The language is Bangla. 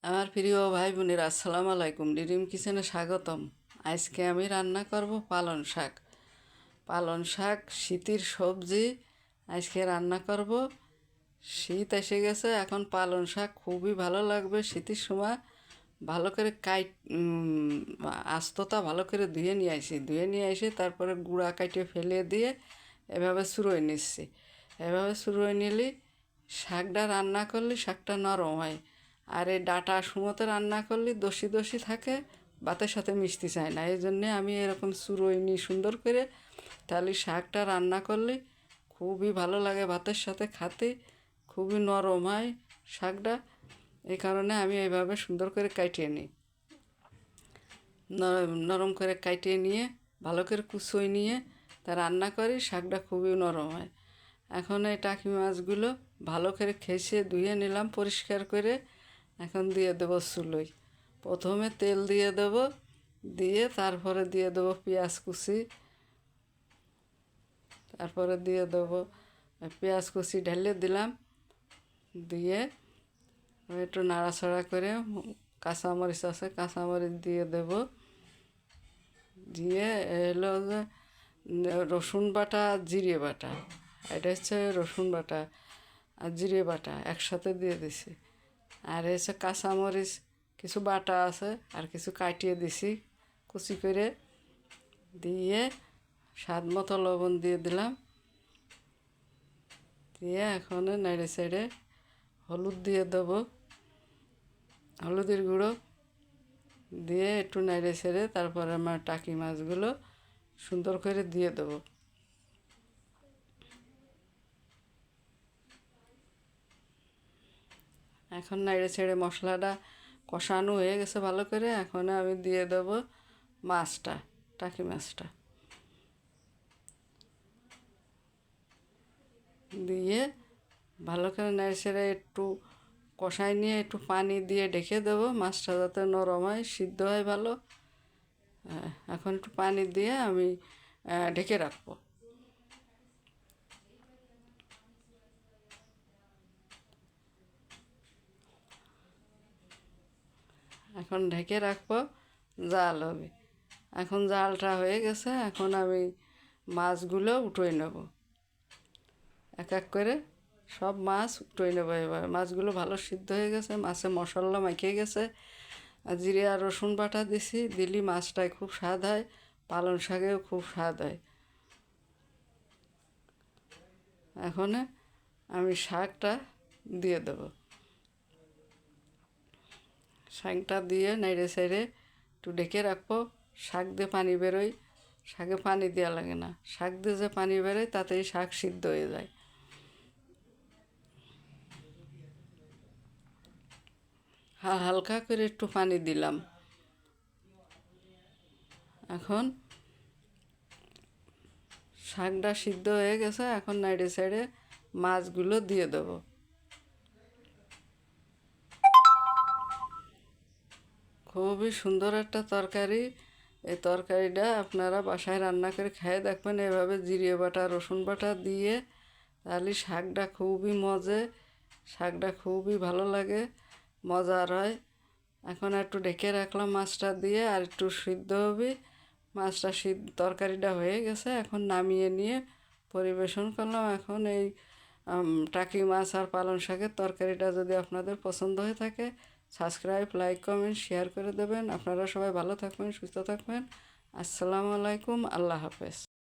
আমার প্রিয় ভাই বোনেরা, আসসালামু আলাইকুম। ডিরিম কিচেনে স্বাগতম। আজকে আমি রান্না করব পালং শাক। পালং শাক শীতের সবজি। আজকে রান্না করব। শীত এসে গেছে, এখন পালং শাক খুবই ভালো লাগবে শীতের সময়। ভালো করে আস্তটা ভালো করে ধুয়ে নিয়ে আসি, তারপরে গুঁড়া কাটিয়ে ফেলে দিয়ে এভাবে চুরোই নিচ্ছি। এভাবে চুরোই নিলে শাকটা রান্না করলে শাকটা নরম হয়। আর এই ডাঁটা সুমোতে রান্না করলে দষি দষি থাকে, ভাতের সাথে মিশতে চায় না। এই জন্যে আমি এরকম চুরোই নিই সুন্দর করে। তাহলে শাকটা রান্না করলে খুবই ভালো লাগে ভাতের সাথে খেতে, খুবই নরম হয় শাকটা। এই কারণে আমি এইভাবে সুন্দর করে কাটিয়ে নিই। নরম করে কাটিয়ে নিয়ে ভালো করে কুচোই নিয়ে তা রান্না করি, শাকটা খুবই নরম হয়। এখন এই টাকি মাছগুলো ভালো করে খেসে ধুয়ে নিলাম পরিষ্কার করে। এখন দিয়ে দেবো চুলোয়। প্রথমে তেল দিয়ে দেবো, দিয়ে তারপরে দিয়ে দেবো পেঁয়াজ কুচি, তারপরে দিয়ে দেবো পেঁয়াজ কুচি ঢেলে দিলাম। দিয়ে একটু নাড়াচাড়া করে কাঁচামরিচ আছে, কাঁচামরিচ দিয়ে দেবো। দিয়ে এলো যে রসুন বাটা আর জিরে বাটা। এটা হচ্ছে রসুন বাটা আর জিরে বাটা একসাথে দিয়ে দিছি। আর হচ্ছে কাঁচামরিচ কিছু বাটা আছে আর কিছু কাটিয়ে দিছি কুচি করে। দিয়ে স্বাদ মতো লবণ দিয়ে দিলাম। দিয়ে এখন নেড়ে চেড়ে হলুদ দিয়ে দেবো, হলুদের গুঁড়ো দিয়ে একটু নেড়ে ছেড়ে তারপরে আমার টাকি মাছগুলো সুন্দর করে দিয়ে দেবো। এখন নেড়ে ছেড়ে মশলাটা কষানো হয়ে গেছে ভালো করে। এখন আমি দিয়ে দেবো মাছটা, টাকি মাছটা দিয়ে ভালো করে নেড়ে ছেড়ে একটু কষাই নিয়ে একটু পানি দিয়ে ঢেকে দেবো, মাছটা যাতে নরম হয়, সিদ্ধ হয় ভালো। এখন একটু পানি দিয়ে আমি ঢেকে রাখবো। এখন ঢেকে রাখবো, জাল হবে। এখন জালটা হয়ে গেছে, এখন আমি মাছগুলো উঠোই নেব এক এক করে। সব মাছ উঠোই নেবো। এবার মাছগুলো ভালো সিদ্ধ হয়ে গেছে, মাছে মশলা মাখিয়ে গেছে। আর জিরে আর রসুন বাটা দিছি, দিলি মাছটায় খুব স্বাদ হয়, পালং শাকেও খুব স্বাদ হয়। এখন আমি শাকটা দিয়ে দেবো। শাকটা দিয়ে নেড়ে ছেড়ে একটু ঢেকে রাখবো। শাক দিয়ে পানি বেরোয়, শাকে পানি দেওয়া লাগে না। শাক দিয়ে যে পানি বেরোয় তাতেই শাক সিদ্ধ হয়ে যায়। হালকা করে একটু পানি দিলাম। এখন শাকটা সিদ্ধ হয়ে গেছে, এখন নেড়ে ছেড়ে মাছগুলো দিয়ে দেবো। খুবই সুন্দর একটা তরকারি। এই তরকারিটা আপনারা বাসায় রান্না করে খেয়ে দেখবেন এভাবে জিরে বাটা রসুন বাটা দিয়ে, তাহলে শাকটা খুবই মজে, শাকটা খুবই ভালো লাগে, মজার হয়। এখন একটু ঢেকে রাখলাম মাছটা দিয়ে, আর একটু সিদ্ধ হবে। মাছটা তরকারিটা হয়ে গেছে, এখন নামিয়ে নিয়ে পরিবেশন করলাম। এখন এই টাকি মাছ আর পালং শাকের তরকারিটা যদি আপনাদের পছন্দ হয়ে থাকে, সাবস্ক্রাইব, লাইক, কমেন্ট, শেয়ার করে দেবেন। আপনারা সবাই ভালো থাকবেন, সুস্থ থাকবেন। আসসালামু আলাইকুম, আল্লাহ হাফেজ।